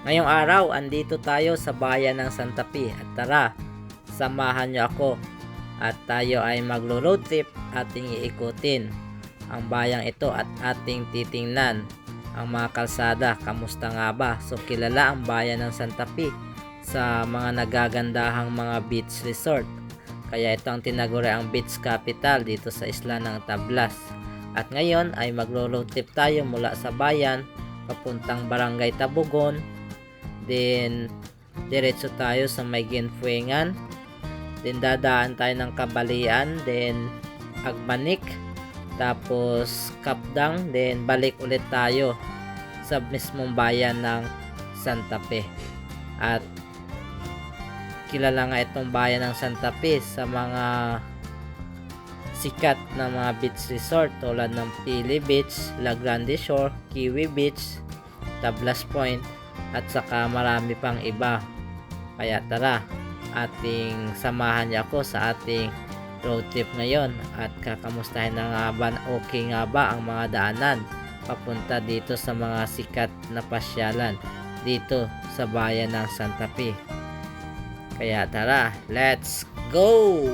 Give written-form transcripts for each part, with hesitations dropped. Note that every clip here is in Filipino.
Ngayong araw, andito tayo sa bayan ng Santa Fe at tara, samahan niyo ako at tayo ay magro-road trip. Ating iikutin ang bayang ito at ating titingnan ang mga kalsada. Kamusta nga ba? So kilala ang bayan ng Santa Fe sa mga nagagandahang mga beach resort. Kaya ito ang tinaguri ang beach capital dito sa isla ng Tablas. At ngayon ay magro-road trip tayo mula sa bayan papuntang Barangay Tabugon. Then diretso tayo sa may Ginfuengan. Then dadaan tayo ng Kabalian, then Agmanik, tapos Kapdang, then balik ulit tayo sa mismong bayan ng Santa Fe. At kilala nga itong bayan ng Santa Fe sa mga sikat na mga beach resort tulad ng Pili Beach, La Grande Shore, Kiwi Beach, Tablas Point, at saka marami pang iba. Kaya tara, ating samahan niyo ako sa ating road trip ngayon at kakamustahin na nga ba, okay nga ba ang mga daanan papunta dito sa mga sikat na pasyalan dito sa bayan ng Santa Fe. Kaya tara, let's go!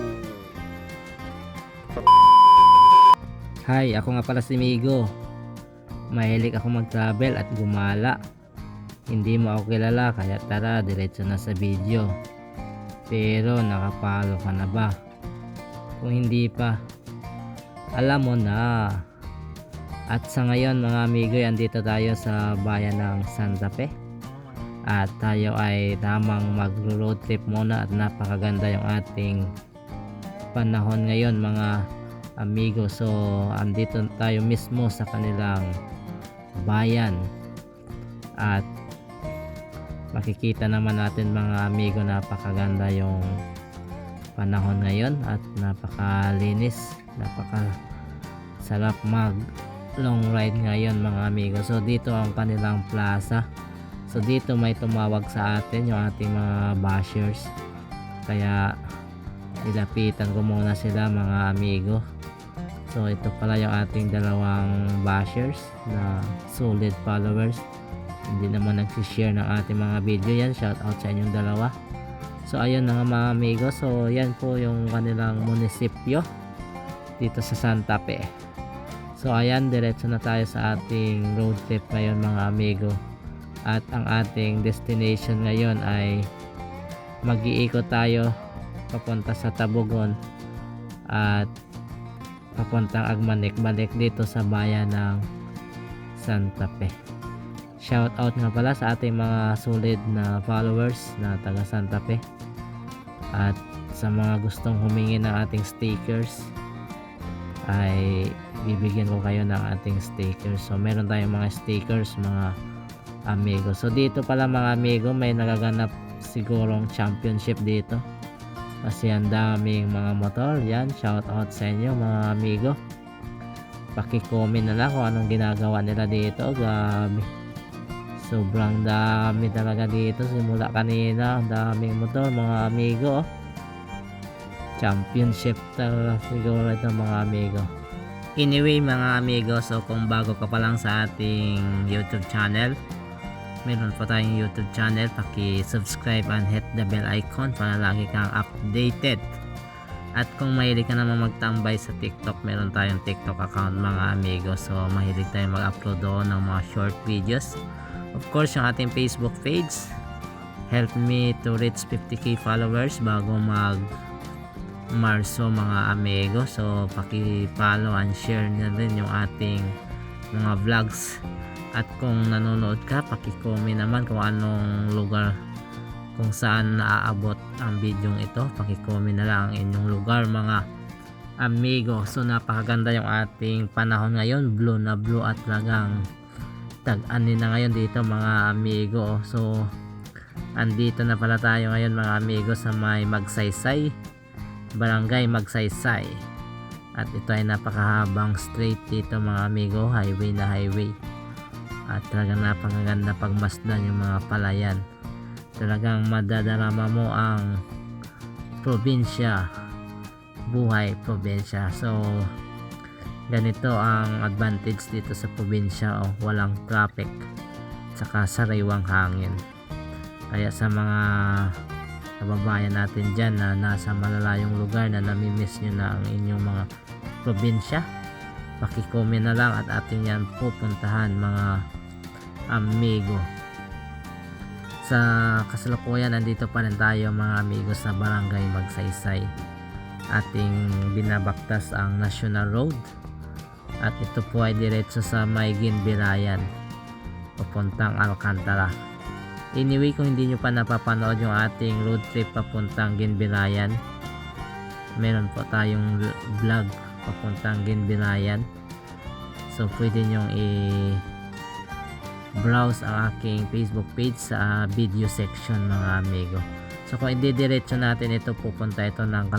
Hi, ako nga pala si Migo. Mahilig ako mag-travel at gumala. Hindi mo ako kilala, kaya tara, diretso na sa video. Pero nakapalo ka na ba? Kung hindi pa, alam mo na. At sa ngayon mga amigo, andito tayo sa bayan ng Santa Fe. At tayo ay tamang mag-road trip muna at napakaganda yung ating panahon ngayon mga amigo. So andito tayo mismo sa kanilang bayan. At makikita naman natin mga amigo, napakaganda yung panahon ngayon at napakalinis, napakasarap mag long ride ngayon mga amigo. So dito ang kanilang plaza. So dito may tumawag sa atin yung ating mga bashers, kaya nilapitan ko muna sila mga amigo. So ito pala yung ating dalawang bashers na solid followers, hindi naman nagsishare ng ating mga video. Yan, shout out sa inyong dalawa. So ayun na nga mga amigo, so yan po yung kanilang munisipyo dito sa Santa Fe. So ayan, diretso na tayo sa ating road trip ngayon mga amigo. At ang ating destination ngayon ay mag-iikot tayo papunta sa Tabugon at papuntang Agmanik, balik dito sa bayan ng Santa Fe. Shout out nga pala sa ating mga solid na followers na taga Santa Fe. At sa mga gustong humingi ng ating stickers ay bibigyan ko kayo ng ating stickers. So meron tayong mga stickers mga amigo. So dito pala mga amigo, may nagaganap sigurong championship dito kasi ang daming mga motor. Yan, shout out sa inyo mga amigo. Paki-comment na lang kung anong ginagawa nila dito. Grabe, sobrang dami talaga dito. Simula kanina, ang daming motor mga amigo. Championship talaga siguro ito mga amigo. Anyway mga amigo, so kung bago ka pa lang sa ating YouTube channel, meron pa tayong YouTube channel, paki-subscribe and hit the bell icon para lagi kang updated. At kung mahilig ka naman magtambay sa TikTok, meron tayong TikTok account mga amigo. So mahilig tayong mag-upload doon ng mga short videos. Of course, yung ating Facebook page, help me to reach 50k followers bago mag Marso mga amigo. So paki-follow and share na rin yung ating mga vlogs. At kung nanonood ka, paki-comment naman kung anong lugar, kung saan naaabot ang video ito. Paki-comment na lang ang inyong lugar mga amigo. So napakaganda yung ating panahon ngayon, blue na blue at talagang tag-anin na ngayon dito mga amigo. So andito na pala tayo ngayon mga amigo sa may Magsaysay, Barangay Magsaysay. At ito ay napakahabang straight dito mga amigo, highway na highway. At talagang napakaganda pagmasdan yung mga palayan. Talagang madadarama mo ang probinsya, buhay probinsya. So ganito ang advantage dito sa probinsya, walang traffic, saka sariwang hangin. Kaya sa mga kababayan natin dyan na nasa malalayong lugar na namimiss nyo na ang inyong mga probinsya, paki-comment na lang at atin yan pupuntahan mga amigo. Sa kasalukuyan nandito pa rin tayo mga amigo sa Barangay Magsaysay. Ating binabaktas ang National Road at ito po ay diretso sa may Ginbirayan papuntang Alcantara. Anyway, kung hindi nyo pa napapanood yung ating road trip papuntang Ginbirayan, meron po tayong vlog papuntang Ginbirayan, so pwede nyong browse ang aking Facebook page sa video section mga amigo. So kung hindi diretso natin ito, pupunta ito ng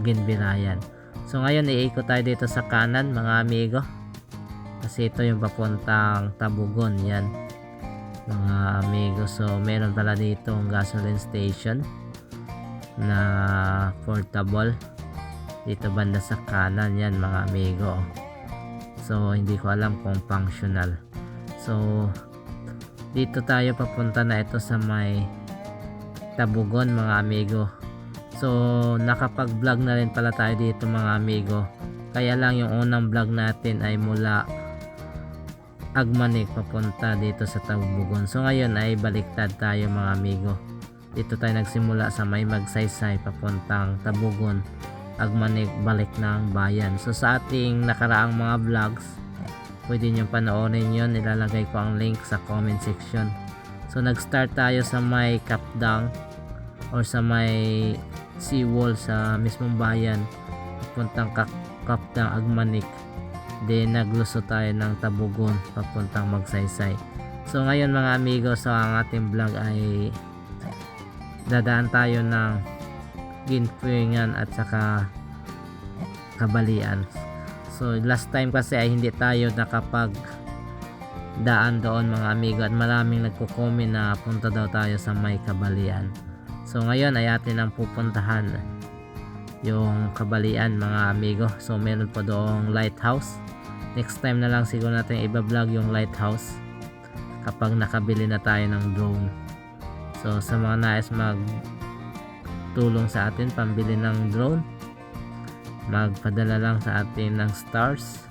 Ginbirayan. So ngayon iikot tayo dito sa kanan mga amigo, kasi ito yung papuntang Tabugon yan mga amigo. So meron pala dito ang gasoline station na portable dito banda sa kanan yan mga amigo. So hindi ko alam kung functional. So dito tayo papunta na ito sa may Tabugon mga amigo. So nakapag vlog na rin pala tayo dito mga amigo, kaya lang yung unang vlog natin ay mula Agmanik papunta dito sa Tabugon. So ngayon ay baliktad tayo mga amigo, dito tayo nagsimula sa may Magsaysay papuntang Tabugon, Agmanik, balik na ang bayan. So sa ating nakaraang mga vlogs, pwede nyo panoorin yun, ilalagay ko ang link sa comment section. So nag-start tayo sa may Kapdang or sa may seawall sa mismong bayan papuntang Kapdang, Agmanik, then naglusot tayo ng Tabugon papuntang Magsaysay. So ngayon mga amigo, so ang ating vlog ay dadaan tayo ng Ginpuingan at saka Kabalian. So last time kasi ay hindi tayo nakapag daan doon mga amigo, at maraming nagko-comment na punta daw tayo sa may Kabalian. So ngayon ay atin ang pupuntahan yung Kabalian mga amigo. So meron pa doong lighthouse. Next time na lang siguro natin i-vlog yung lighthouse kapag nakabili na tayo ng drone. So sa mga nais mag tulong sa atin pambili ng drone, magpadala lang sa atin ng stars,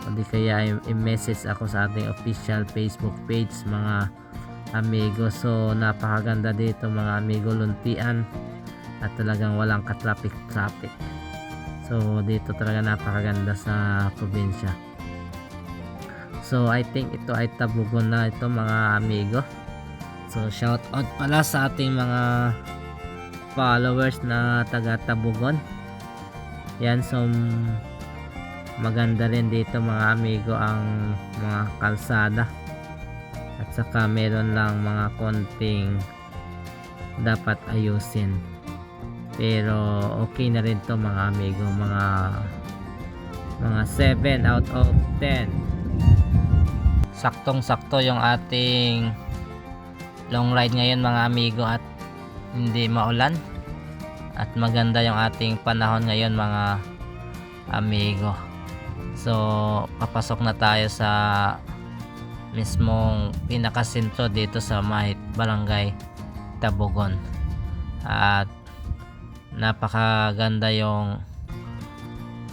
o di kaya i-message ako sa ating official Facebook page mga amigo. So napakaganda dito mga amigo, luntian at talagang walang ka-traffic. So dito talaga napakaganda sa probinsya. So I think ito ay Tabugon na ito mga amigo. So shout out pala sa ating mga followers na taga Tabugon. Yan, so maganda rin dito mga amigo ang mga kalsada, at saka meron lang mga konting dapat ayusin, pero okay na rin to mga amigo, mga 7 out of 10. Saktong sakto yung ating long ride ngayon mga amigo, at hindi maulan at maganda yung ating panahon ngayon mga amigo. So papasok na tayo sa mismong pinakasentro dito sa may Barangay Tabugon, at napakaganda yung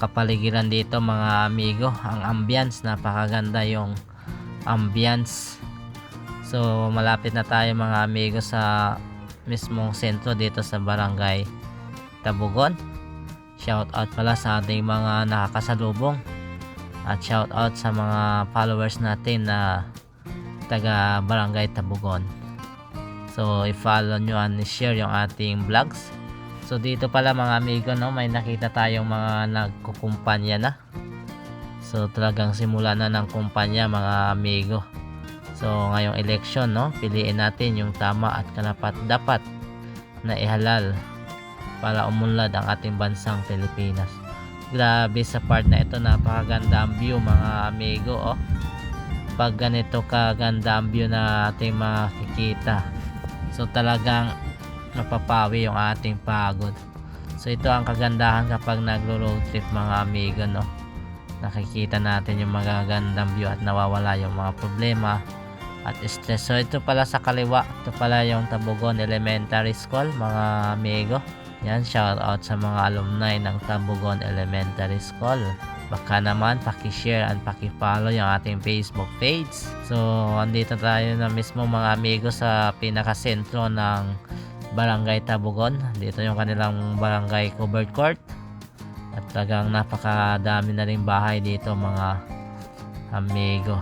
kapaligiran dito mga amigo. Ang ambience, napakaganda yung ambience. So malapit na tayo mga amigo sa mismong sentro dito sa Barangay Tabugon. Shout out pala sa ating mga nakakasalubong, at shout out sa mga followers natin na taga Barangay Tabugon. So i-follow nyo and share yung ating vlogs. So dito pala mga amigo, no, may nakita tayong mga nagkukumpanya na. So talagang simula na ng kumpanya mga amigo. So ngayong election, no, piliin natin yung tama at karapat dapat na ihalal para umunlad ang ating bansang Pilipinas. Grabe sa part na ito, napakaganda ang view mga amigo. Oh, pag ganito kaganda ang view na ating makikita, so talagang mapapawi yung ating pagod. So ito ang kagandahan kapag nagro-road trip mga amigo, no, nakikita natin yung magagandang view at nawawala yung mga problema at stress. So ito pala sa kaliwa, ito pala yung Tabugon Elementary School mga amigo. Yan, shout out sa mga alumni ng Tabugon Elementary School. Baka naman paki-share and paki-follow yung ating Facebook page. So andito tayo na mismo mga amigo sa pinaka-sentro ng Barangay Tabugon. Dito yung kanilang barangay covered court. At talagang napakadami na rin bahay dito mga amigo.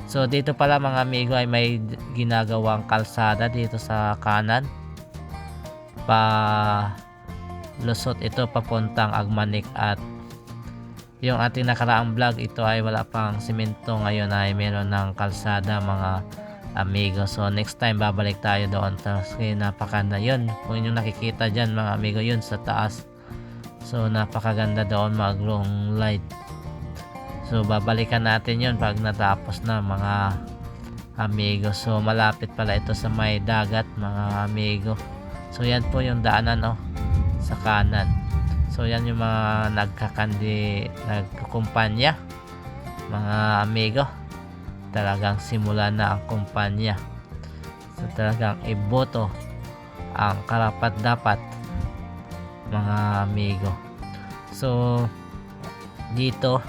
So dito pala mga amigo ay may ginagawang kalsada dito sa kanan. Lusot ito papuntang Agmanik, at yung ating nakaraang vlog ito ay wala pang simento, ngayon ay meron ng kalsada mga amigo. So next time babalik tayo doon. Tapos napakaganda yun, kung inyong nakikita dyan mga amigo, yun sa taas. So napakaganda doon mag long light. So babalikan natin yun pag natapos na mga amigo. So malapit pala ito sa may dagat mga amigo. So yan po yung daanan sa kanan. So yan yung mga nagkukumpanya mga amigo. Talagang simula na ang kumpanya. So talagang iboto ang karapat dapat mga amigo. So dito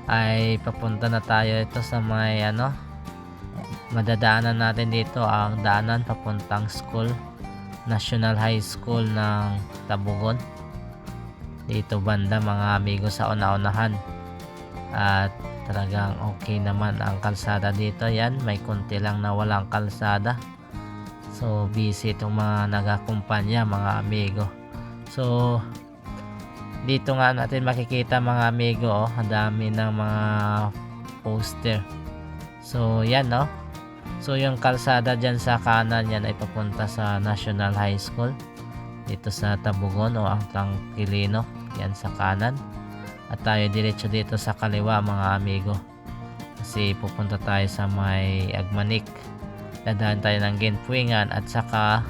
ay papunta na tayo ito sa may madadaanan natin dito ang daanan papuntang school, National High School ng Tabugon. Dito banda mga amigo sa una-unahan. At talagang okay naman ang kalsada dito. Yan, may konti lang na walang kalsada. So busy itong mga nagakumpanya mga amigo. So dito nga natin makikita mga amigo, ang dami ng mga poster. So yan so yung kalsada dyan sa kanan, yan ay papunta sa National High School dito sa Tabugon ang Tangkilino. Yan sa kanan, at tayo diretso dito sa kaliwa mga amigo, kasi pupunta tayo sa may Agmanik. Dadaan tayo ng Ginpuingan at saka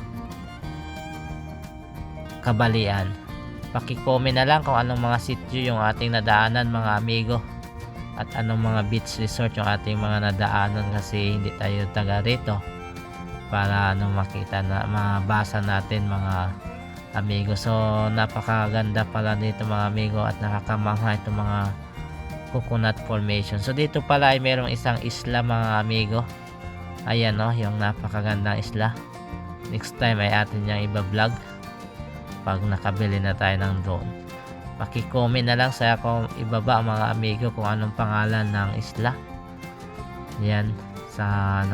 Kabalian. Paki-comment na lang kung anong mga sitio yung ating nadaanan mga amigo, at anong mga beach resort yung ating mga nadaanan, kasi hindi tayo taga rito para makita na mabasa natin mga amigo. So napakaganda pala dito mga amigo, at nakakamangha itong mga coconut formation. So dito pala ay merong isang isla mga amigo. Ayan yung napakagandang isla. Next time ay atin yung iba-vlog pag nakabili na tayo ng drone. Paki-comment na lang sa ibaba mga amigo kung anong pangalan ng isla. Yan sa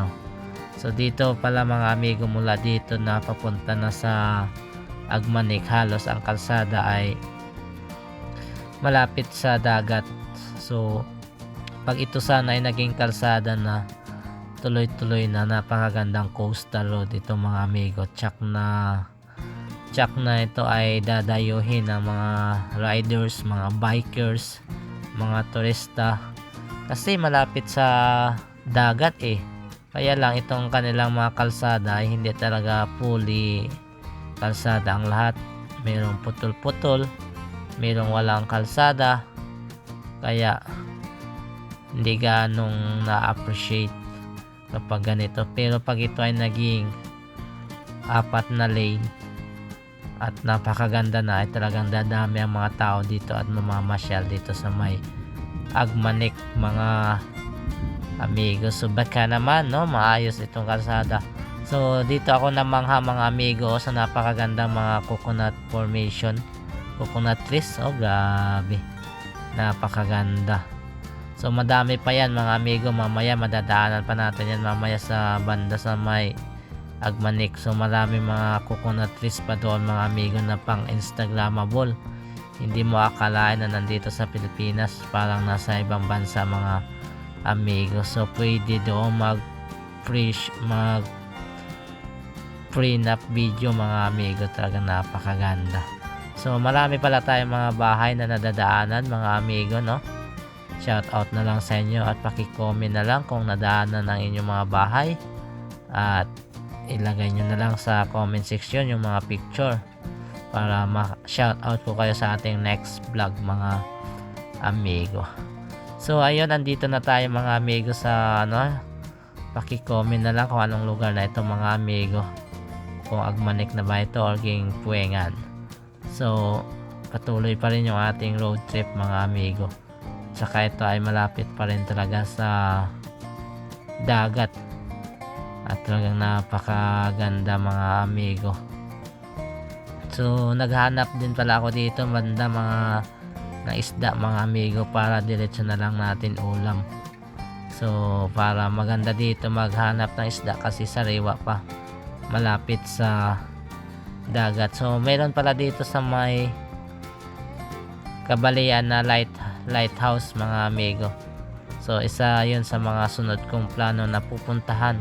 So dito pala mga amigo, mula dito na papunta na sa Agmanik, halos ang kalsada ay malapit sa dagat. So pag ito sana ay naging kalsada na tuloy-tuloy na, napakagandang coastal road ito mga amigo. Tsak na ito ay dadayuhin ng mga riders, mga bikers, mga turista, kasi malapit sa dagat Kaya lang itong kanilang mga kalsada ay hindi talaga fully kalsada ang lahat. Mayroong putol-putol, mayroong walang kalsada, kaya hindi ganong na-appreciate kapag ganito. Pero pag ito ay naging 4 na lane at napakaganda na, ay talagang dadami ang mga tao dito at mamamasyal dito sa may Agmanik mga amigo. So baka naman maayos itong kalsada. So dito ako namangha mga amigo sa napakagandang mga coconut formation, coconut trees. Grabe, napakaganda. So madami pa yan mga amigo, mamaya madadaanan pa natin yan mamaya sa banda sa may Agmanik. So marami mga coconut trees pa doon mga amigo na pang instagramable. Hindi mo akalain na nandito sa Pilipinas, parang nasa ibang bansa mga amigo. So pwede doon mag pre-nap video mga amigo, talaga napakaganda. So marami pala tayong mga bahay na nadadaanan mga amigo Shout out na lang sa inyo, at paki-comment na lang kung nadaanan ang inyong mga bahay, at ilagay nyo na lang sa comment section yung mga picture para ma-shout out ko kayo sa ating next vlog mga amigo. So ayun, andito na tayo mga amigo sa paki-comment na lang kung anong lugar na ito mga amigo, kung Agmanek na ba ito or Gingpuengan. So patuloy pa rin yung ating road trip mga amigo, saka ito ay malapit pa rin talaga sa dagat at talagang napakaganda mga amigo. So naghanap din pala ako dito banda mga na isda mga amigo, para diretso na lang natin ulam. So para maganda dito maghanap ng isda kasi sariwa pa, malapit sa dagat. So meron pala dito sa may Kabalian na lighthouse mga amigo. So isa yun sa mga sunod kong plano na pupuntahan,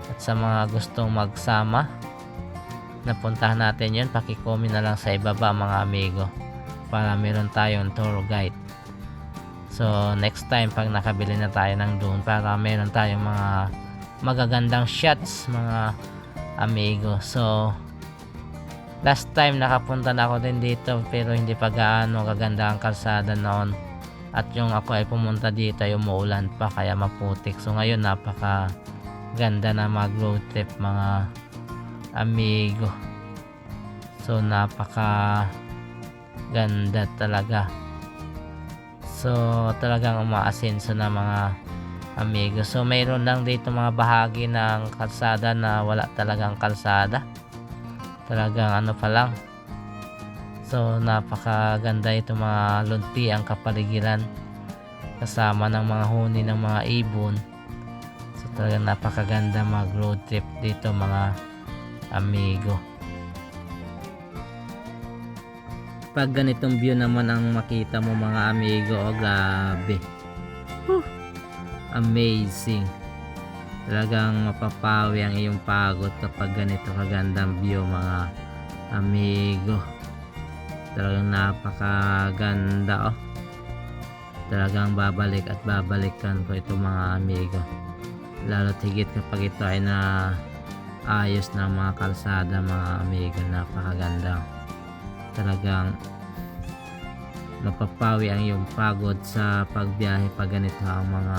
at sa mga gustong magsama napuntahan natin yun, paki-comment na lang sa ibaba mga amigo para meron tayong tour guide. So next time pag nakabili na tayo ng drone, para meron tayong mga magagandang shots mga amigo. So last time nakapunta na ako din dito pero hindi pa gaano kaganda ang kalsada noon, at yung ako ay pumunta dito ay umuulan pa kaya maputik. So ngayon napaka ganda na mag road trip mga amigo. So napaka ganda talaga. So talagang umaasenso na mga amigo. So mayroon lang dito mga bahagi ng kalsada na wala talagang kalsada, talagang ano pa lang. So napakaganda ito mga lunti ang kapaligiran kasama ng mga huni ng mga ibon. So talagang napakaganda mag road trip dito mga amigo. Pag ganitong view naman ang makita mo mga amigo, oh grabe, amazing. Talagang mapapawi ang iyong pagod kapag ganito kagandang view mga amigo. Talagang napakaganda, oh. Talagang babalik at babalikan ko ito mga amigo, lalo tigit kapag ito ay na ayos na mga kalsada mga amigo. Napakaganda, talagang mapapawi ang iyong pagod sa pagbiyahe pag ganito ang mga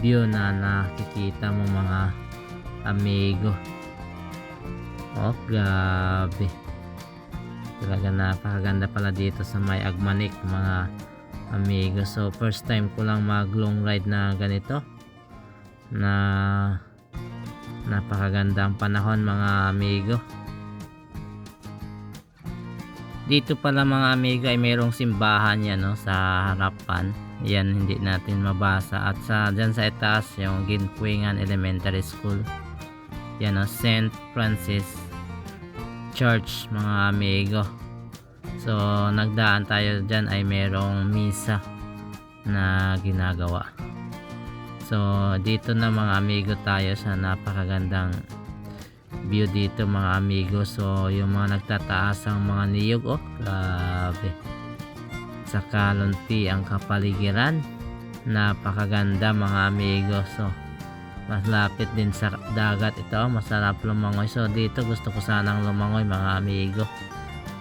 view na nakikita mo mga amigo. Oh grabe, talaga napakaganda pala dito sa may Agmanek mga amigo. So first time ko lang mag long ride na ganito, na napakagandang panahon mga amigo. Dito pala mga amigo ay mayroong simbahan yan, no, sa harapan. Yan hindi natin mabasa. At sa dyan sa itaas yung Gingpuengan Elementary School. Yan, no, St. Francis Church mga amigo. So nagdaan tayo dyan ay mayroong misa na ginagawa. So dito na mga amigo tayo sa napakagandang view dito mga amigo. So yung mga nagtataas ang mga niyog, oh grabe, saka lunti ang kapaligiran, napakaganda mga amigo. So mas lapit din sa dagat ito, masarap lumangoy. So dito gusto ko sanang lumangoy mga amigo,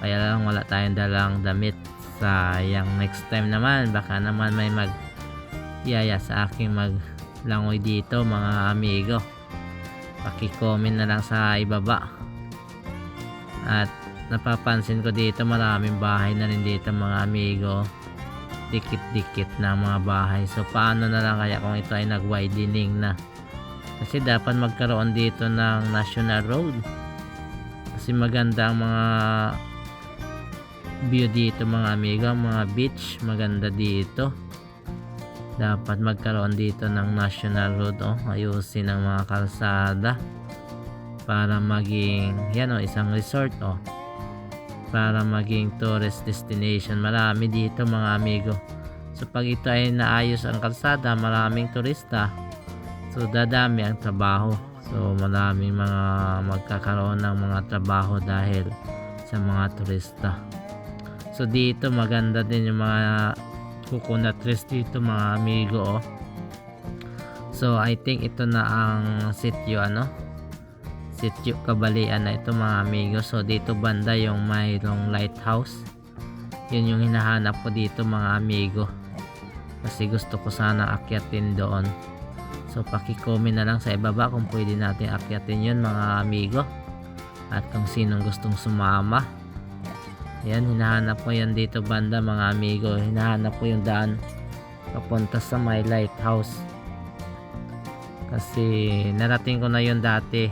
kaya lang wala tayong dalang damit. Sayang, next time naman baka naman may magyaya sa aking maglangoy dito mga amigo. Paki-comment na lang sa ibaba. At napapansin ko dito maraming bahay na rin dito mga amigo, dikit-dikit na mga bahay. So paano na lang kaya kung ito ay nag-widening na, kasi dapat magkaroon dito ng national road, kasi maganda ang mga view dito mga amigo, mga beach maganda dito. Dapat magkaroon dito ng national road, oh, ayusin ang mga kalsada para maging yan, oh, isang resort, oh, para maging tourist destination. Marami dito mga amigo. So pag ito ay naayos ang kalsada, maraming turista, so dadami ang trabaho. So maraming mga magkakaroon ng mga trabaho dahil sa mga turista. So dito maganda din yung mga coconut trees dito mga amigo, oh. So I think ito na ang sitio, ano, sitio Kabalian na ito mga amigo. So dito banda yung mayroong lighthouse, yun yung hinahanap ko dito mga amigo, kasi gusto ko sana akyatin doon. So So paki-comment na lang sa ibaba kung pwede natin akyatin yun mga amigo, at kung sinong gustong sumama. Yan, hinahanap ko yan dito banda mga amigo. Hinahanap ko yung daan papunta sa my lighthouse, kasi narating ko na yun dati,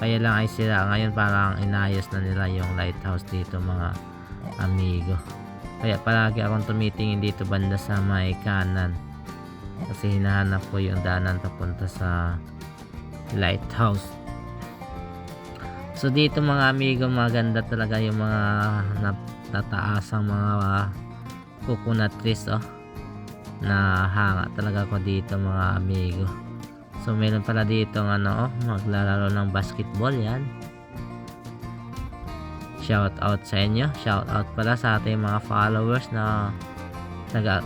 kaya lang ay sira. Ngayon parang inayos na nila yung lighthouse dito mga amigo, kaya palagi akong tumitingin dito banda sa may kanan, kasi hinahanap ko yung daanan papunta sa lighthouse. So dito mga amigo, maganda talaga yung mga natataasang mga coconut trees na hanga talaga ko dito mga amigo. So meron pala dito maglalaro ng basketball. Yan, shout out sa inyo, shout out pala sa ating mga followers na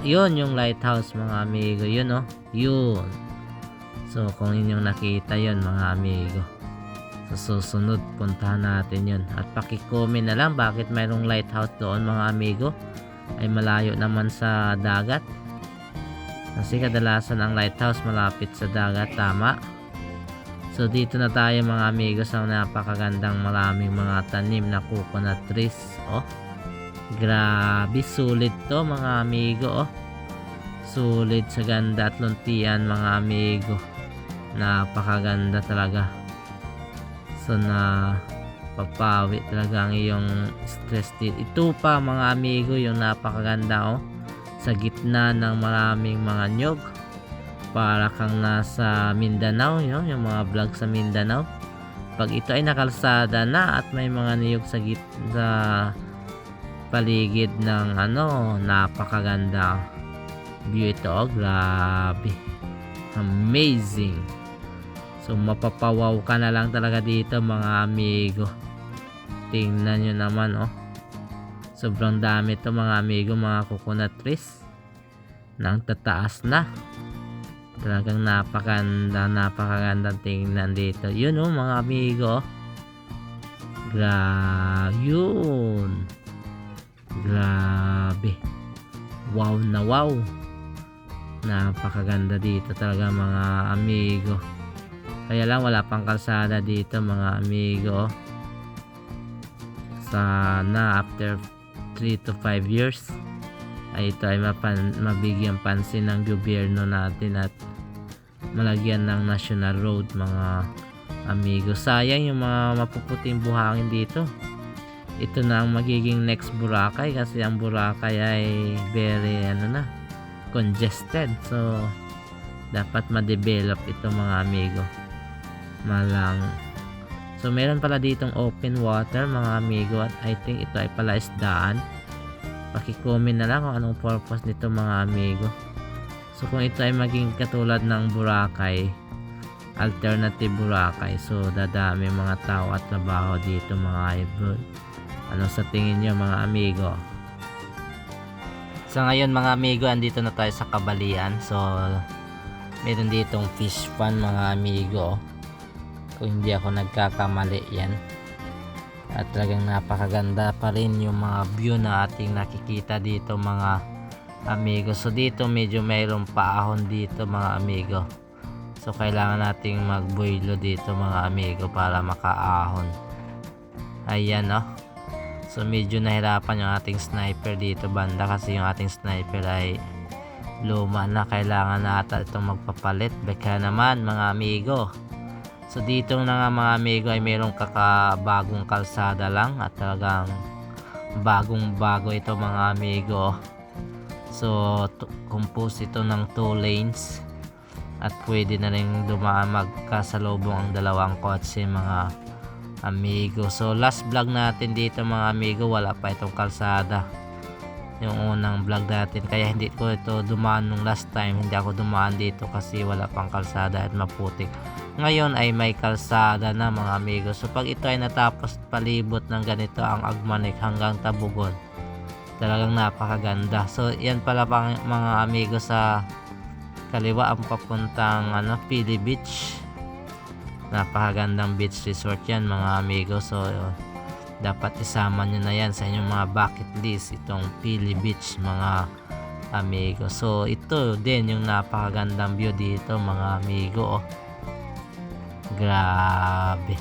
yun yung lighthouse mga amigo. Yun yun. So kung inyong nakita yun mga amigo, sa susunod puntahan natin yun, at paki-comment na lang bakit mayroong lighthouse doon mga amigo, ay malayo naman sa dagat, kasi kadalasan ang lighthouse malapit sa dagat, tama. So dito na tayo mga amigo sa napakagandang maraming mga tanim na coconut trees. Grabe, sulit to mga amigo. Sulit sa ganda at luntian mga amigo, napakaganda talaga. So na papawi talaga ang iyong stress dito. Ito pa mga amigo yung napakaganda sa gitna ng maraming mga nyog, para kang nasa Mindanao. Yung mga vlog sa Mindanao, pag ito ay nakalsada na at may mga niyog sa paligid ng napakaganda view ito. Grabe, amazing. So mapapawaw ka na lang talaga dito mga amigo. Tingnan nyo naman sobrang dami to mga amigo, mga coconut trees nang tataas na. Talagang napakaganda tingnan dito. Yun mga amigo. Yun, grabe, wow na wow. Napakaganda dito talaga mga amigo. Kaya lang wala pang kalsada dito mga amigo. Sana after 3 to 5 years ay ito ay mabigyan pansin ng gobyerno natin at malagyan ng national road mga amigo. Sayang yung mga mapuputing buhangin dito. Ito na ang magiging next Boracay, kasi ang Boracay ay very congested. So dapat ma-develop ito mga amigo. So meron pala ditong open water mga amigo, at I think ito ay pala isdaan. Paki-comment na lang kung anong purpose nito mga amigo. So kung ito ay maging katulad ng Boracay, alternative Boracay, so dadami mga tao at trabaho dito mga idol. Ano sa tingin nyo mga amigo? So ngayon mga amigo, andito na tayo sa Kabalian. So meron ditong fish pond mga amigo, kung hindi ako nagkakamali yan. At talagang napakaganda pa rin yung mga view na ating nakikita dito mga amigo. So dito medyo mayroong paahon dito mga amigo, so kailangan nating magbuilo dito mga amigo para makaahon. Ayan so medyo nahirapan yung ating sniper dito banda, kasi yung ating sniper ay luma na, kailangan nata itong magpapalit. Baka naman mga amigo. So dito na nga mga amigo ay mayroong kakabagong kalsada lang, at talagang bagong bago ito mga amigo. So compose ito ng 2 lanes, at pwede na rin dumaan magkasalubong ang dalawang kotse mga amigo. So last vlog natin dito mga amigo, wala pa itong kalsada, yung unang vlog natin, kaya hindi ko ito dumaan nung last time. Hindi ako dumaan dito kasi wala pang kalsada at maputik. Ngayon ay may kalsada na mga amigo. So pag ito ay natapos palibot ng ganito ang Agmanik hanggang Tabugon, talagang napakaganda. So yan pala pang mga amigo, sa kaliwa ang papuntang Pili Beach. Napakagandang beach resort yan mga amigo. So dapat isama nyo na yan sa inyong mga bucket list, itong Pili Beach mga amigo. So ito din yung napakagandang view dito mga amigo. Grabe,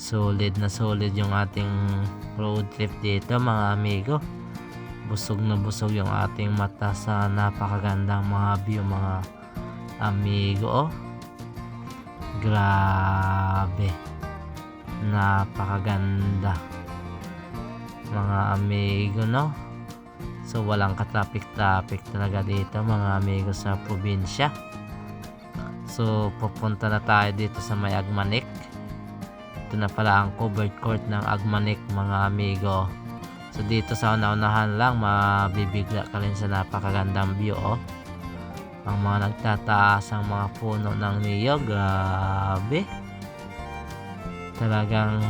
solid na solid yung ating road trip dito mga amigo. Busog na busog yung ating mata sa napakagandang mga view mga amigo. Grabe, napakaganda mga amigo, no? So walang ka-traffic talaga dito mga amigo sa probinsya. So pupunta na tayo dito sa may Agmanik. Ito na pala ang covered court ng Agmanik mga amigo. So dito sa una-unahan lang mabibigla ka rin sa napakagandang view. Ang mga nagtataas ang mga puno ng niyog. Grabe, talagang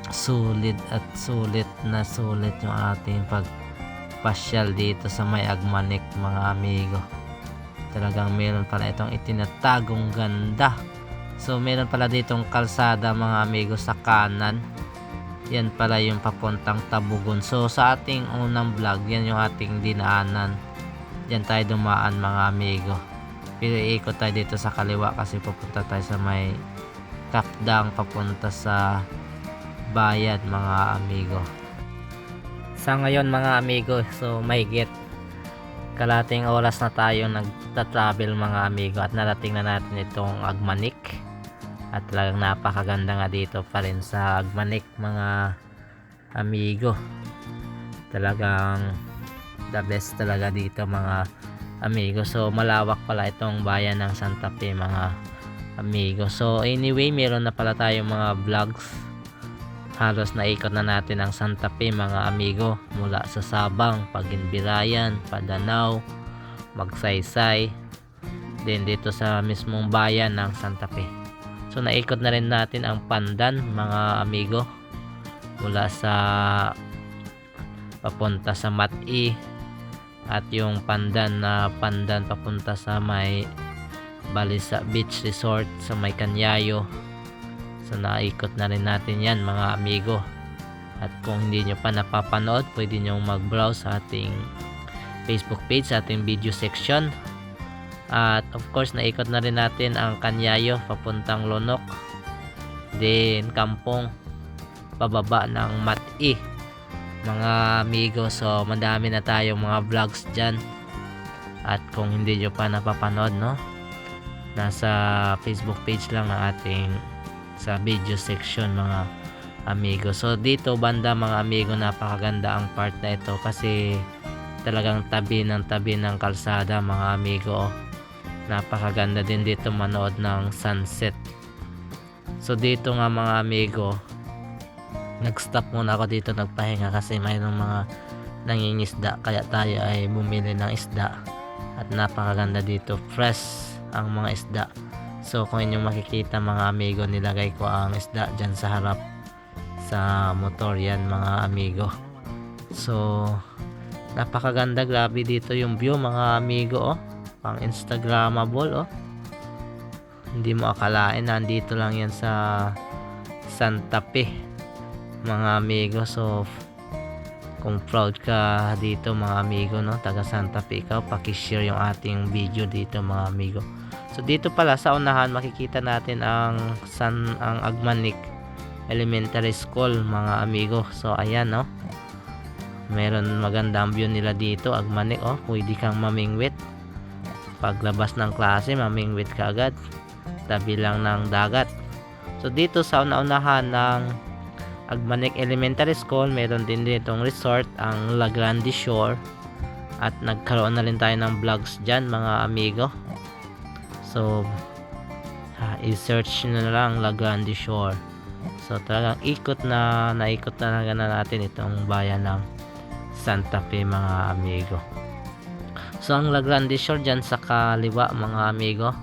sulit at sulit na sulit yung ating pagpasyal dito sa may Agmanik mga amigo. Talagang meron pala itong itinatagong ganda. So meron pala ditong kalsada mga amigo sa kanan. Yan pala yung papuntang Tabugon. So sa ating unang vlog, yan yung ating dinaanan. Yan tayo dumaan mga amigo. Pero iikot tayo dito sa kaliwa kasi pupunta tayo sa may Kapdang papunta sa Bayad mga amigo. Sa ngayon mga amigo, so mahigit kalating oras na tayo nagta-travel mga amigo at narating na natin itong Agmanik. At talagang napakaganda nga dito pa rin sa Agmanik mga amigo. Talagang the best talaga dito mga amigo. So malawak pala itong bayan ng Santa Fe mga amigo. So anyway, meron na pala tayong mga vlogs. Halos naikot na natin ang Santa Fe mga amigo, mula sa Sabang, Paginbirayan, Padanao, Magsaysay, din dito sa mismong bayan ng Santa Fe. So naikot na rin natin ang Pandan mga amigo, mula sa papunta sa Mati, at yung Pandan na Pandan papunta sa may Balisa Beach Resort sa may Canyayo. So naikot na rin natin yan mga amigo. At kung hindi nyo pa napapanood, pwede nyo mag-browse sa ating Facebook page, sa ating video section. At of course naikot na rin natin ang Canyayo papuntang Lonok, din Kampong pababa ng Mati mga amigo. So madami na tayong mga vlogs dyan. At kung hindi nyo pa napapanood, no, nasa Facebook page lang ng ating sa video section mga amigo. So dito banda mga amigo, napakaganda ang part na ito kasi talagang tabi ng kalsada mga amigo. Napakaganda din dito manood ng sunset. So dito nga mga amigo, nag-stop muna ako dito, nagpahinga kasi mayroong mga nangingisda, kaya tayo ay bumili ng isda. At napakaganda dito, fresh ang mga isda. So kung inyong makikita mga amigo, nilagay ko ang isda dyan sa harap sa motor, yan mga amigo. So napakaganda, grabe dito yung view mga amigo. Pang instagramable. Hindi mo akalain nandito lang yan sa Santa Fe mga amigo. So kung proud ka dito mga amigo, no, taga Santa Fe ikaw, pakishare yung ating video dito mga amigo. So dito pala sa unahan makikita natin ang Agmanik Elementary School mga amigo. So ayan, no, meron magandang view nila dito Agmanik. Pwede kang mamingwit paglabas ng klase, mamingwit ka agad, tabi lang ng dagat. So dito sa unahan ng Agmanik Elementary School, meron din ditong resort, ang La Grande Shore, at nagkaroon na rin tayo ng vlogs dyan mga amigo. So i-search na lang La Grande Shore. So talagang naikot na natin itong bayan ng Santa Fe mga amigo. So ang La Grande Shore dyan sa kaliwa mga amigo,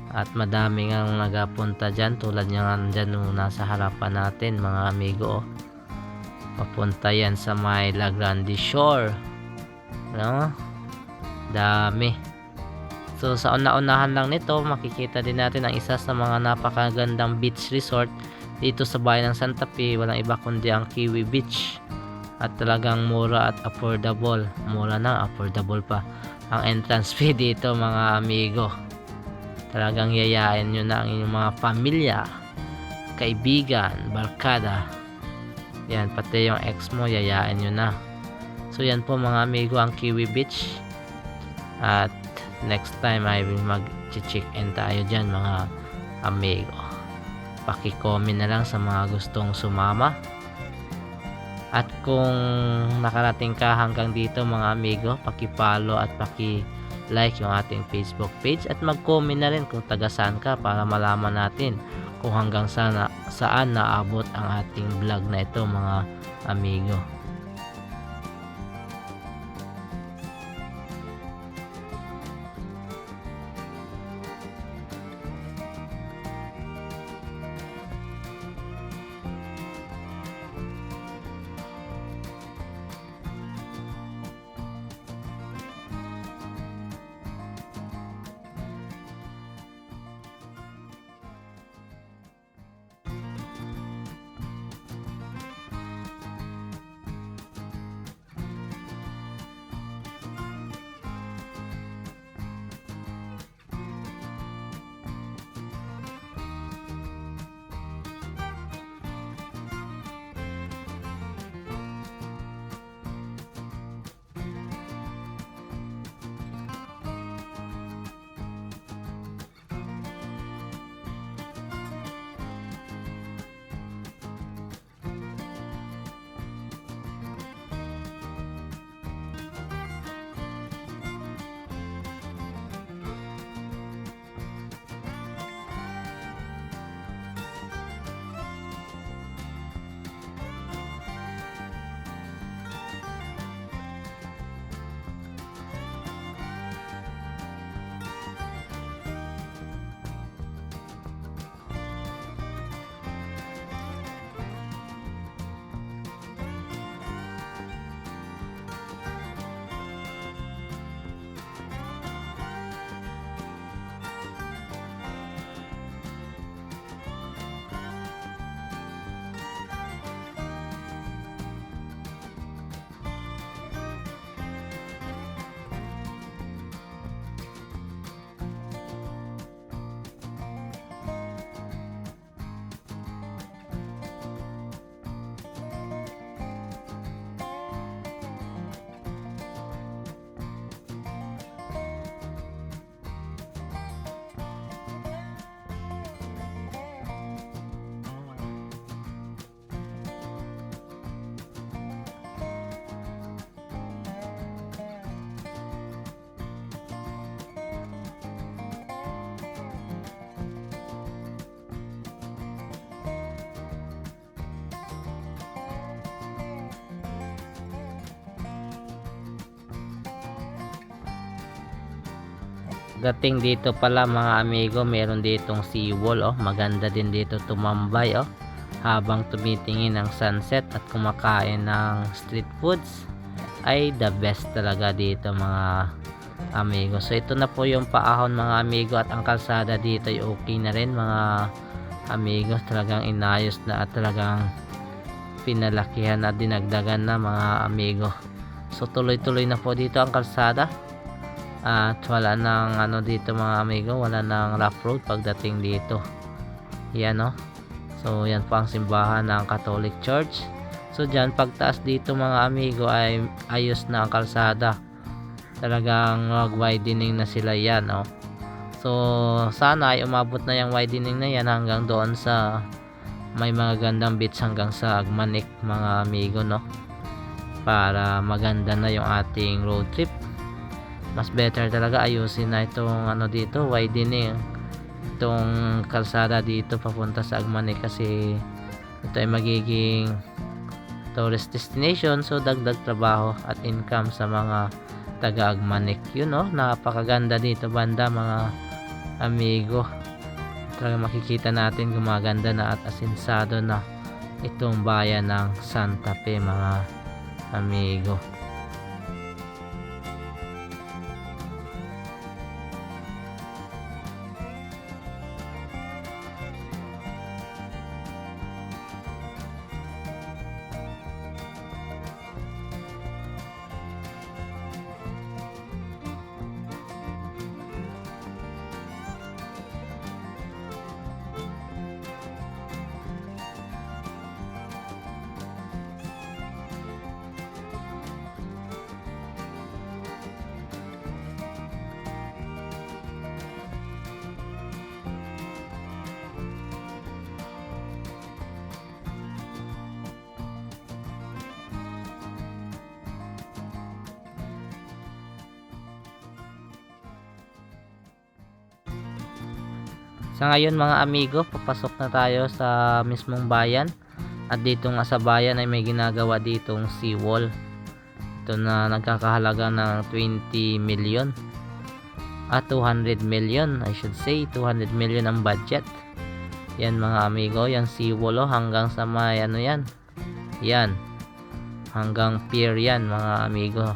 at madami nga nagapunta dyan, tulad nga dyan nung nasa harapan natin mga amigo. Papunta yan sa may La Grande Shore, no? Dami. So sa una-unahan lang nito makikita din natin ang isa sa mga napakagandang beach resort dito sa bayan ng Santa Fe. Walang iba kundi ang Kiwi Beach at talagang mura at affordable. Mura na, affordable pa ang entrance fee dito mga amigo. Talagang yayain nyo na ang inyong mga pamilya, kaibigan, barkada. Yan, pati yung ex mo yayain nyo na. So yan po mga amigo ang Kiwi Beach. At next time ay mag-check in tayo dyan mga amigo. Paki-comment na lang sa mga gustong sumama. At kung nakarating ka hanggang dito mga amigo, paki-follow at paki-like yung ating Facebook page at mag-comment na rin kung taga saan ka para malaman natin kung hanggang saan naabot ang ating vlog na ito mga amigo. Dating dito pala mga amigo, meron ditong seawall oh. Maganda din dito tumambay oh, habang tumitingin ng sunset at kumakain ng street foods. Ay the best talaga dito mga amigo. So ito na po yung paahon mga amigo, at ang kalsada dito ay okay na rin mga amigo. Talagang inayos na at talagang pinalakihan at dinagdagan na mga amigo. So tuloy-tuloy na po dito ang kalsada. At wala nang ano dito mga amigo, wala nang rough road pagdating dito. Yan oh. So yan po ang simbahan ng Catholic Church. So dyan pagtaas dito mga amigo ay ayos na ang kalsada. Talagang widening na sila yan oh. So sana ay umabot na yung widening na yan hanggang doon sa may mga gandang beach hanggang sa Agmanik mga amigo no. Para maganda na yung ating road trip. Mas better talaga ayusin na itong ano dito, widening itong kalsada dito papunta sa Agmanik, kasi ito ay magiging tourist destination. So dagdag trabaho at income sa mga taga Agmanik. Yun oh, napakaganda dito banda mga amigo. Talaga makikita natin gumaganda na at asinsado na itong bayan ng Santa Fe mga amigo. Sa ngayon mga amigo, papasok na tayo sa mismong bayan. At dito nga sa bayan ay may ginagawa ditong seawall. Ito na nagkakahalaga ng 20 million. 200 million, I should say. 200 million ang budget. Yan mga amigo, yan seawall hanggang sa may ano yan. Yan. Hanggang pier yan mga amigo.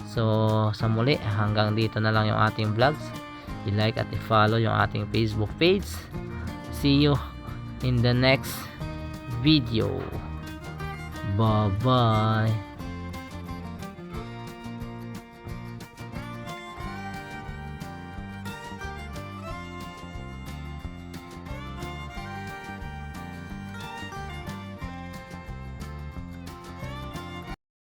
So sa muli, hanggang dito na lang yung ating vlogs. I-like at i-follow yung ating Facebook page. See you in the next video. Bye bye.